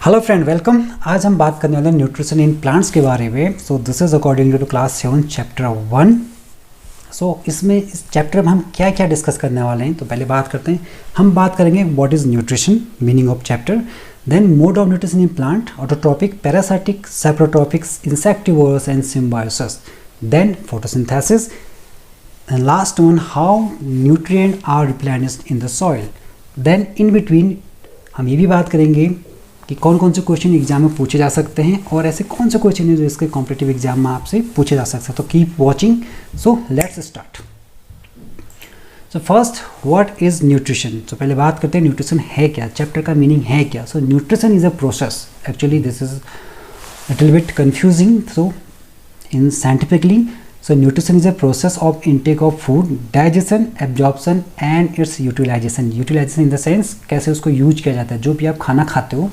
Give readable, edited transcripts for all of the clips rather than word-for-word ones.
Hello friend, welcome. आज हम बात करने वाले हैं न्यूट्रिशन इन प्लांट्स के बारे में। So this is according to class 7 chapter 1। So इसमें इस चैप्टर में हम क्या क्या डिस्कस करने वाले हैं, तो पहले बात करते हैं। हम बात करेंगे what is nutrition, meaning of chapter, then mode of nutrition in plant, autotrophic, parasitic, saprotrophics, insectivorous and symbiosis, then photosynthesis, and last one how nutrient are replenished in the soil. Then in between हम ये भी बात करेंगे कि कौन कौन से question exam में पूछे जा सकते हैं और ऐसे कौन से क्वेश्चन हैं जो इसके कॉम्पिटिटिव एग्जाम में आपसे पूछे जा सकते हैं। तो keep watching. So let's start. So first, what is nutrition. तो पहले बात करते हैं न्यूट्रिशन है क्या, चैप्टर का मीनिंग है क्या। So nutrition is a process, actually this is little bit confusing. So in scientifically, so nutrition is a process of intake of food, digestion, absorption and its utilization in the sense कैसे उसको use किया जाता है। जो भी आप खाना खाते हो,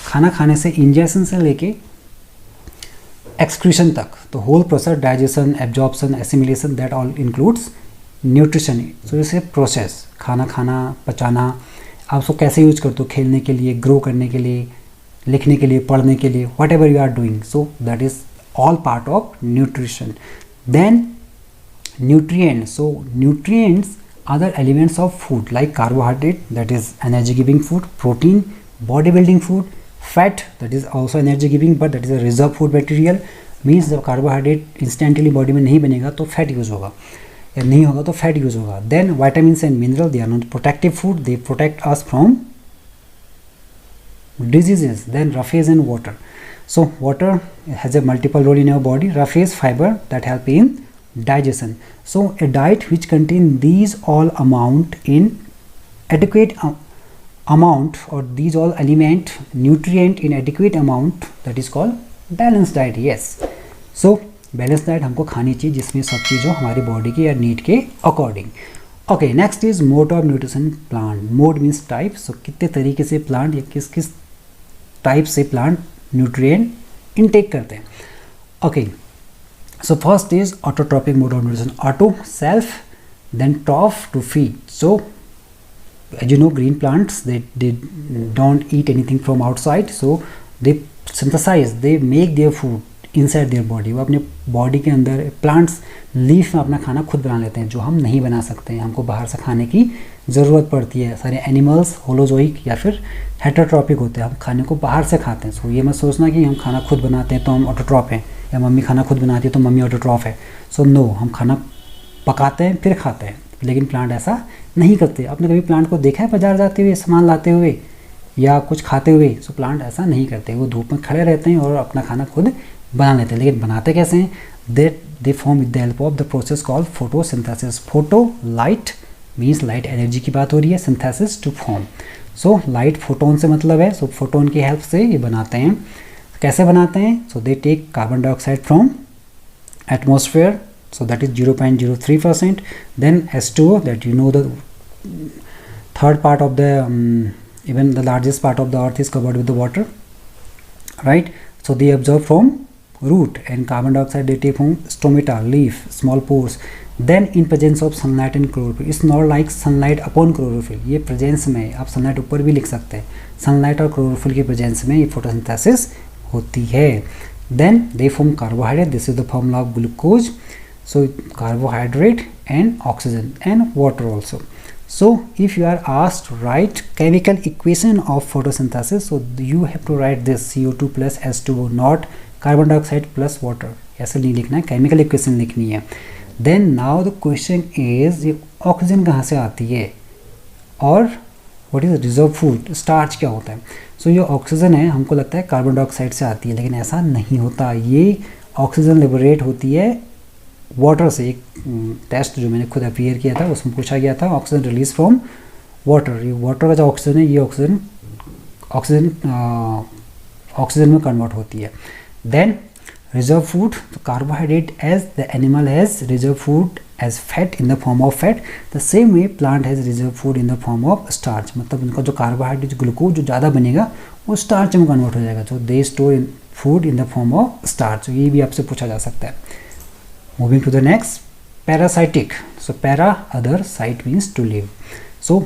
खाना खाने से इंजेक्शन से लेके एक्सक्रीशन तक, तो whole process, digestion, absorption, assimilation, that all includes nutrition. So इसे प्रोसेस, खाना खाना, पचाना, आप उसको कैसे यूज करते हो, खेलने के लिए, ग्रो करने के लिए, लिखने के लिए, पढ़ने के लिए, whatever you are doing, so that is all part of nutrition. Then nutrients. So nutrients are the elements of food like carbohydrate, that is energy giving food, protein, bodybuilding food, fat, that is also energy giving but that is a reserve food material, means जब carbohydrate instantly body में नहीं बनेगा तो fat use होगा, या नहीं होगा तो फैट यूज होगा। Then vitamins and mineral, they are not protective food, they protect us from diseases. Then rough and water. So water has a multiple role in our body. Rough phase fiber that help in digestion. So a diet which contain these all amount in adequate amount, or these all element nutrient in adequate amount, that is called balanced diet. Yes, so balanced diet हमको खानी चाहिए जिसमें सब चीज़ हो हमारी body के या need के according. Okay, next is mode of nutrition plant. Mode means type. So कितने तरीके से प्लांट या किस किस टाइप से प्लांट न्यूट्रिएंट इनटेक करते हैं। Okay, so first is autotrophic mode of nutrition. Auto, self, then troph, to feed. So as you know, green plants they don't eat anything from outside, so they synthesize, they make their food inside their body. वो अपने body के अंदर, plants leaf में अपना खाना खुद बना लेते हैं, जो हम नहीं बना सकते हैं, हमको बाहर से खाने की ज़रूरत पड़ती है। सारे एनिमल्स होलोजोइक या फिर हेटरोट्रॉपिक होते हैं, हम खाने को बाहर से खाते हैं। सो ये मत सोचना कि हम खाना खुद बनाते हैं तो हम ऑटोट्रॉप हैं, या मम्मी खाना खुद बनाती है तो मम्मी ऑटोट्रॉप है। सो नो, हम खाना पकाते हैं फिर खाते हैं, लेकिन प्लांट ऐसा नहीं करते। आपने कभी प्लांट को देखा है बाजार जाते हुए, सामान लाते हुए या कुछ खाते हुए? सो प्लांट ऐसा नहीं करते, वो धूप में खड़े रहते हैं और अपना खाना खुद बना लेते हैं। लेकिन बनाते कैसे हैं? They form with the help of the process called photosynthesis. Photo, light means light energy की बात हो रही है, synthesis to form. So light photon से मतलब है, सो फोटोन की हेल्प से ये बनाते हैं। कैसे बनाते हैं? So they take carbon dioxide from atmosphere, so that is 0.03%, then H2O, that you know the third part of the even the largest part of the earth is covered with the water, right? So they absorb from root, and carbon dioxide they take from stomata, leaf, small pores. Then in presence of sunlight and chlorophyll, it's not like sunlight upon chlorophyll, ये presence में, आप sunlight ऊपर भी लिख सकते हैं, sunlight और chlorophyll के प्रेजेंस में ये फोटोसिंथेसिस होती है। Then they form carbohydrate, this is the formula of glucose. So carbohydrate and oxygen and water also. So if you are asked to write chemical equation of photosynthesis, so you have to write this CO2 plus H2O, not carbon dioxide plus water. ऐसे नहीं लिखना है, chemical equation लिखनी है। Then now the question is, ये oxygen कहाँ से आती है और what is reserve food, starch क्या होता है? सो ये ऑक्सीजन है, हमको लगता है कार्बन डाइऑक्साइड से आती है, लेकिन ऐसा नहीं होता। ये ऑक्सीजन लिबरेट होती है वाटर से। एक टेस्ट जो मैंने खुद अपियर किया था उसमें पूछा गया था, ऑक्सीजन रिलीज फ्रॉम वाटर। ये वाटर का जो ऑक्सीजन है, ये ऑक्सीजन में कन्वर्ट होती है। देन रिजर्व फूड, तो carbohydrate as the animal has reserve food as fat in the form of fat, the same way plant has reserve food in the form of starch. मतलब उनका जो carbohydrate, glucose जो ज़्यादा बनेगा वो starch में convert हो जाएगा। तो they store in food in the form of starch. ये भी आपसे पूछा जा सकता है। Moving to the next, parasitic. So para, other, site means to live. So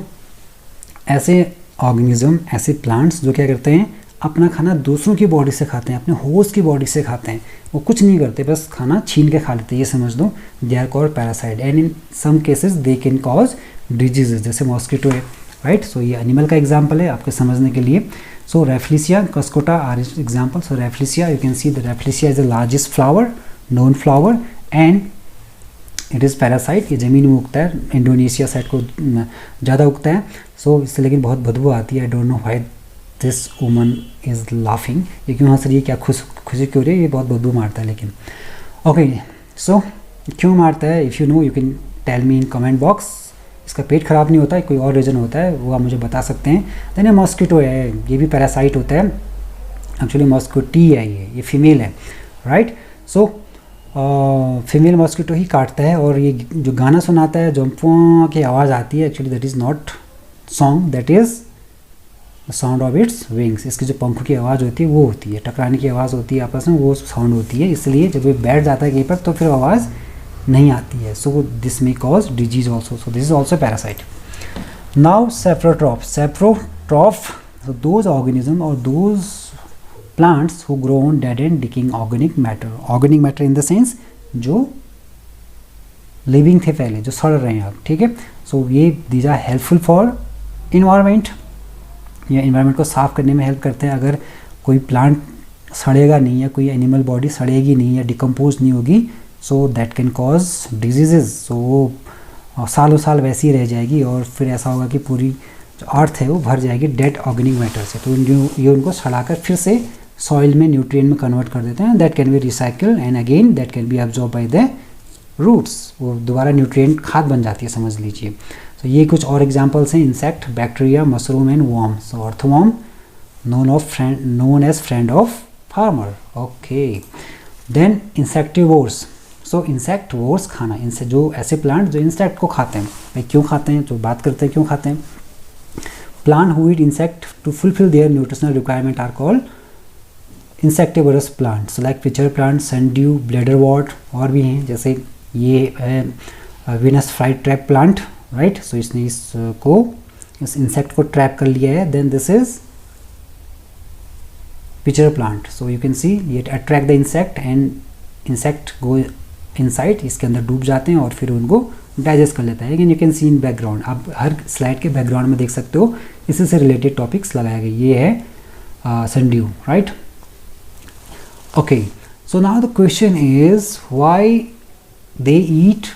ऐसे ऑर्गेनिज्म, ऐसे प्लांट्स जो क्या करते हैं, अपना खाना दूसरों की बॉडी से खाते हैं, अपने होस्ट की बॉडी से खाते हैं, वो कुछ नहीं करते, बस खाना छीन के खा लेते हैं, ये समझ लो। They are called parasite and in some cases they can cause diseases, जैसे मॉस्किटो है, राइट। सो ये एनिमल का एग्जाम्पल है आपके समझने के लिए। So rafflesia, cuscuta are example. So rafflesia, you can see the rafflesia is the largest flower, known flower, and it is parasite. ये ज़मीन में उगता है, इंडोनेशिया साइड को ज़्यादा उगता है। सो इससे लेकिन बहुत बदबू आती है। I don't know why this woman is laughing, ये क्यों हंस रही है, क्या खुशी क्यों रही है, ये बहुत बदबू मारता है लेकिन। ओके, सो क्यों मारता है, if you know you can tell me in comment box. इसका पेट ख़राब नहीं होता है, कोई और रीज़न होता है, वो आप मुझे बता सकते हैं। देन ये मॉस्किटो है, ये भी पैरासाइट होता है, एक्चुअली मॉस्किटी है, ये फीमेल है, राइट। सो फीमेल मॉस्किटो ही काटता है, और ये जो गाना सुनाता है, जो की आवाज़ आती है, actually that is not song, that is the sound of its wings. इसकी जो पंखों की आवाज़ होती है वो होती है, टकराने की आवाज़ होती है आपस में, वो साउंड होती है। इसलिए जब ये बैठ जाता है कहीं पर तो फिर आवाज़ नहीं आती है। So this may cause disease also. So this is also parasite. Now saprotroph, so those organism or those plants who grow on dead and decaying organic matter in the sense जो लिविंग थे पहले, जो सड़ रहे हैं अब, ठीक है। सो ये these are helpful for environment, या environment को साफ करने में हेल्प करते हैं। अगर कोई प्लांट सड़ेगा नहीं, या कोई एनिमल बॉडी सड़ेगी नहीं या डिकम्पोज नहीं होगी, so that can cause diseases. So वो सालों साल वैसी ही रह जाएगी, और फिर ऐसा होगा कि पूरी जो अर्थ है वो भर जाएगी डेड ऑर्गेनिक मैटर से। तो ये उनको सड़ाकर फिर से सॉइल में न्यूट्रिएंट में कन्वर्ट कर देते हैं। That can be recycle and again that can be absorb by the roots, वो दोबारा न्यूट्रिएंट खाद बन जाती है, समझ लीजिए। तो ये कुछ और एग्जांपल्स हैं, insect, bacteria, mushroom and worm. So earthworm known as friend of farmer, okay. Then insectivores, so insectivores, खाना, इनसे जो ऐसे प्लांट जो इंसेक्ट को खाते हैं। भाई क्यों खाते हैं, जो बात करते हैं क्यों खाते हैं। Plant who eat insect to fulfil their nutritional requirement are called insectivorous plants, like pitcher plant, sundew, bladderwort, और भी हैं, जैसे ये है Venus fly trap plant, right. So इसने इस इंसेक्ट को ट्रैप कर लिया है। Then this is pitcher plant. So you can see ये attract the insect and insect go inside, इसके अंदर डूब जाते हैं और फिर उनको डाइजेस्ट कर लेता है। लेकिन you can C in background, आप हर स्लाइड के बैकग्राउंड में देख सकते हो, इसी से रिलेटेड टॉपिक्स लगाए गए। ये है sundew, right. Okay, so now the question is why they eat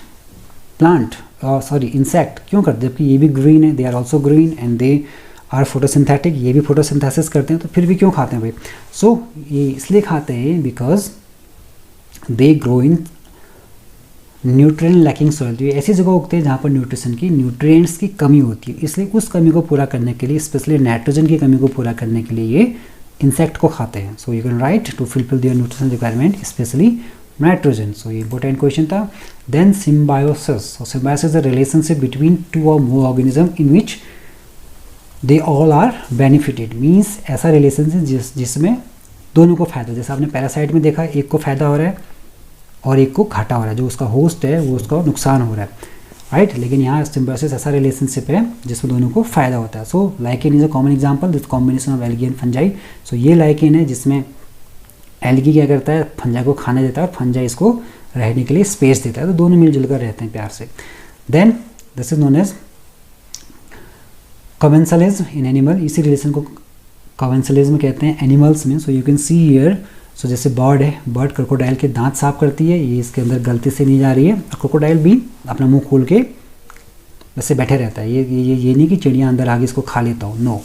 plant, sorry insect, क्यों करते हैं, जबकि ये भी ग्रीन है, they are also green and they are photosynthetic, ये भी फोटोसिंथेसिस करते हैं, तो फिर भी क्यों खाते हैं भाई। सो ये इसलिए खाते हैं because they grow in nutrient lacking soil. तो ये ऐसी जगह उगते हैं जहाँ पर न्यूट्रिएंट्स की कमी होती है, इसलिए उस कमी को पूरा करने के लिए, स्पेशली नाइट्रोजन की कमी को पूरा करने के लिए ये इंसेक्ट को खाते हैं। So you can write to fulfil their nutrition requirement specially nitrogen. So ये इंपॉर्टेंट क्वेश्चन था। Then symbiosis, symbiosis is a relationship between two or more organism in which they all are benefited, means ऐसा relationship जिसमें दोनों को फायदा, जैसे आपने parasite में देखा, एक को फायदा हो रहा है और एक को घाटा हो रहा है, जो उसका होस्ट है वो उसका नुकसान हो रहा है, राइट। लेकिन यहाँ सिम्बायोसिस ऐसा रिलेशनशिप है जिसमें दोनों को फायदा होता है। So lichen is a common example, this combination of algae and fungi. So ये लाइकेन है जिसमें एल्गी क्या करता है, फंजाई को खाने देता है और फंजाई इसको रहने के लिए स्पेस देता है, तो दोनों मिलजुल कर रहते हैं प्यार से। Then this is known as commensalism in animal, इसी रिलेशन को कमेंसलिज्म कहते हैं एनिमल्स में। So you can see here, so जैसे बर्ड है, बर्ड क्रोकोडाइल के दांत साफ करती है, ये इसके अंदर गलती से नहीं जा रही है, और क्रोकोडाइल भी अपना मुंह खोल के वैसे बैठे रहता है। ये नहीं कि चिड़िया अंदर आगे इसको खा लेता हूँ, no.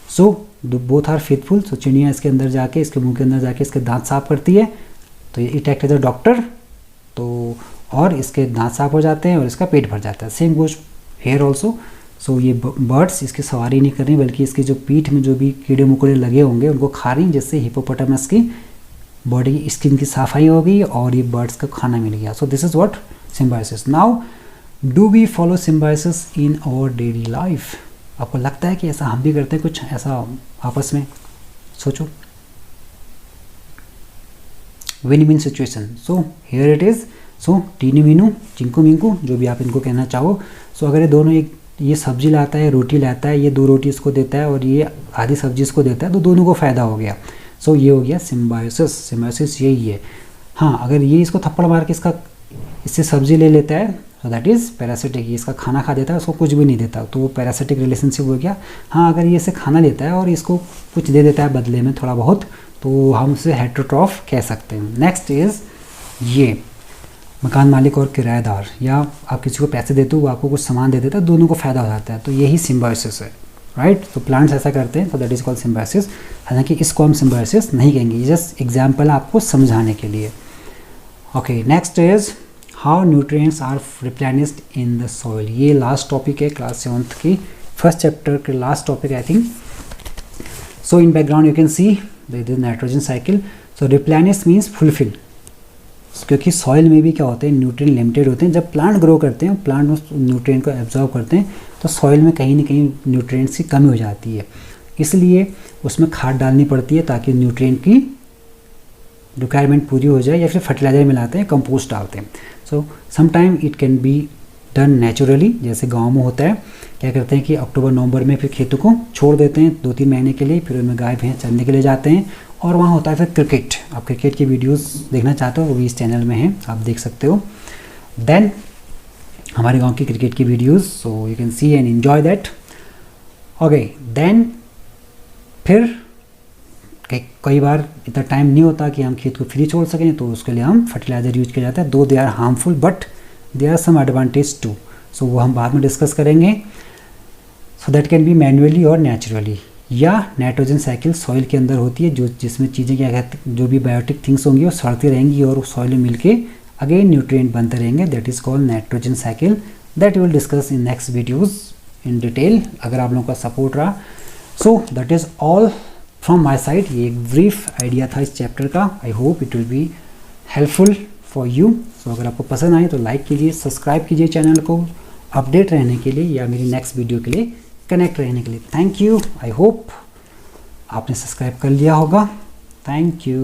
So both are faithful. So चिड़िया इसके अंदर जाके, इसके मुंह के अंदर जाके इसके दांत साफ करती है, तो ये it act as a doctor, तो और इसके दांत साफ हो जाते हैं और इसका पेट भर जाता है। Same goes here also. So ये बर्ड्स इसकी सवारी नहीं कर रही, बल्कि इसकी जो पीठ में जो भी कीड़े मकोड़े लगे होंगे उनको खा रही, जिससे हिपोपोटामस की बॉडी की स्किन की सफाई हो गई और ये बर्ड्स का खाना मिल गया। So this is what symbiosis. Now do we follow symbiosis in our daily life? आपको लगता है कि ऐसा हम भी करते हैं, कुछ ऐसा आपस में सोचो। Win win situation. So here it is. So Tinu Minu, Chinku Minku, जो भी आप इनको कहना चाहो। सो अगर ये दोनों एक ये सब्जी लाता है, रोटी लाता है, ये 2 रोटी इसको देता है और ये आधी सब्जी इसको देता है, तो दोनों को फ़ायदा हो गया। सो ये हो गया सिम्बायोसिस। सिम्बायोसिस यही है। हाँ, अगर ये इसको थप्पड़ मार के इससे सब्जी ले लेता है तो दैट इज़ पैरासिटिक। ये इसका खाना खा देता है, उसको कुछ भी नहीं देता, तो वो पैरासिटिक रिलेशनशिप हो गया। हाँ, अगर ये इसे खाना लेता है और इसको कुछ दे देता है बदले में थोड़ा बहुत, तो हम उसे हेटेरोट्रॉफ कह सकते हैं। नेक्स्ट इज़ ये मकान मालिक और किराएदार, या आप किसी को पैसे देते हो, वो आपको कुछ सामान दे देता है, दोनों को फ़ायदा हो जाता है, तो यही सिम्बायोसिस है, राइट। तो प्लांट्स ऐसा करते हैं, तो दैट इज़ कॉल्ड सिम्बायोसिस। हालांकि इसको हम सिम्बायोसिस नहीं कहेंगे, जस्ट एग्जाम्पल आपको समझाने के लिए। Okay, next is how nutrients are replenished in the soil. ये लास्ट टॉपिक है क्लास 7th की फर्स्ट चैप्टर के last topic I think. So in background you can see this nitrogen cycle. So replenish means fulfil, क्योंकि soil में भी क्या होते हैं, न्यूट्रिएंट लिमिटेड होते हैं। जब प्लांट ग्रो करते हैं, प्लांट उस न्यूट्रिएंट को एब्जॉर्ब करते हैं, तो सॉइल में कहीं ना कहीं न्यूट्रिएंट्स की कमी हो जाती है, इसलिए उसमें खाद डालनी पड़ती है ताकि न्यूट्रिएंट की रिक्वायरमेंट पूरी हो जाए, या फिर फर्टिलाइजर मिलाते हैं, कंपोस्ट डालते हैं। So sometime it can be done naturally, जैसे गांव में होता है, क्या करते हैं कि अक्टूबर नवंबर में फिर खेतों को छोड़ देते हैं 2-3 महीने के लिए, फिर उनमें गाय भैंस चरने के लिए जाते हैं, और वहाँ होता है फिर क्रिकेट। आप क्रिकेट की वीडियोस देखना चाहते हो वो भी इस चैनल में हैं, आप देख सकते हो। देन हमारे गांव की क्रिकेट की videos, so you can see and enjoy that. Okay, then फिर कई बार इतना टाइम नहीं होता कि हम खेत को फ्री छोड़ सकें, तो उसके लिए हम फर्टिलाइज़र यूज किया जाता है। Though they are harmful but they are some advantage too, so वो हम बाद में डिस्कस करेंगे। So that can be manually or naturally, या नाइट्रोजन साइकिल सॉइल के अंदर होती है, जो जिसमें चीज़ें क्या कहते हैं, जो भी बायोटिक थिंग्स होंगी वो सड़ती रहेंगी और सॉइल में मिलके अगेन न्यूट्रिएंट बनते रहेंगे। That is called nitrogen cycle. That will discuss in next videos in detail, अगर आप लोगों का सपोर्ट रहा। So that is all from my side. ये एक ब्रीफ आइडिया था इस चैप्टर का। I hope it will be helpful for you. So अगर आपको पसंद आए तो लाइक कीजिए, सब्सक्राइब कीजिए चैनल को अपडेट रहने के लिए, या मेरी नेक्स्ट वीडियो के लिए कनेक्ट रहने के लिए। Thank you. आई होप आपने सब्सक्राइब कर लिया होगा। Thank you.